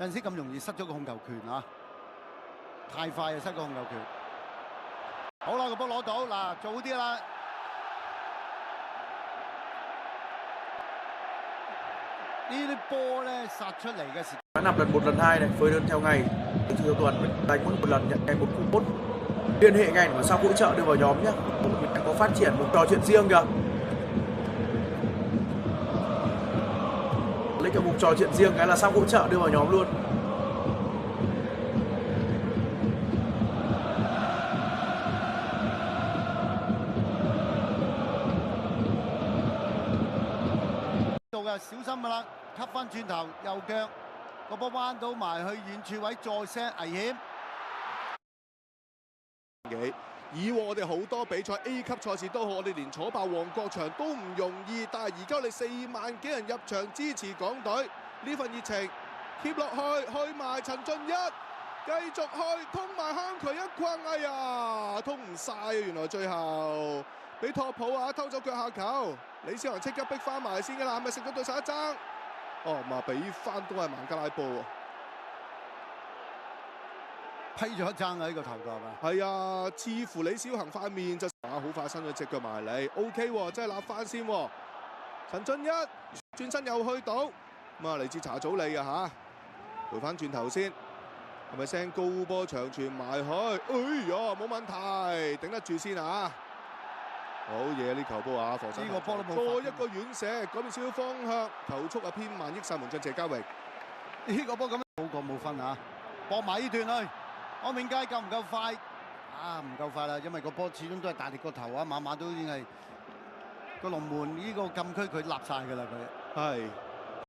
有陣時咁容易失咗個控球權啊！太快啊，失個控球權。好啦，個波攞到嗱，做好啲啦。呢啲波咧殺出嚟嘅時， đã nạp lần 1 lần 2 này, phơi đơn theo ngày, theo tuần, đánh mỗi một lần nhận ngay 1 cú tốt. Liên hệ ngay mà sao hỗ trợ đưa vào nhóm nhá. Mình đang có phát triển một trò chuyện riêng kìa. Lấy cái mục trò chuyện riêng cái là sao hỗ trợ đưa vào nhóm luôn.小心㗎啦，吸翻轉頭右腳，個波彎到埋去遠處位再 set 危險。以往我哋好多比賽 A 級賽事都好，我哋連坐爆旺角場都唔容易，但係而家我哋4萬幾人入場支持港隊，呢份熱情 keep 落去埋陳俊一，繼續去通埋香渠一框，哎呀，通唔晒啊！原來最後俾托普啊偷走腳下球，李思航即刻逼翻埋先㗎啦，係咪食咗對手一爭？哦，咪俾翻都係孟加拉波喎。 批咗一爭啊！呢個頭角係嘛？係啊，似乎李小恒塊面就好快伸咗隻腳埋嚟 ，OK 喎，真係立翻先喎。陳俊一轉身又去到，咁啊嚟自查祖利啊嚇，回翻轉頭先，係咪 send 高波長傳埋去？哎呀，冇問題，頂得住先啊！好嘢呢球波啊，防守呢個波都冇。再一個遠射，改變少少方向，球速啊偏慢，益晒門將謝家榮。呢個波咁好過冇分啊！搏埋呢段去。 安永佳夠唔夠快？啊，唔夠快啦，因為個波始終都係大力個頭啊，馬馬都已經係個龍門呢個禁區佢立晒㗎啦佢。係。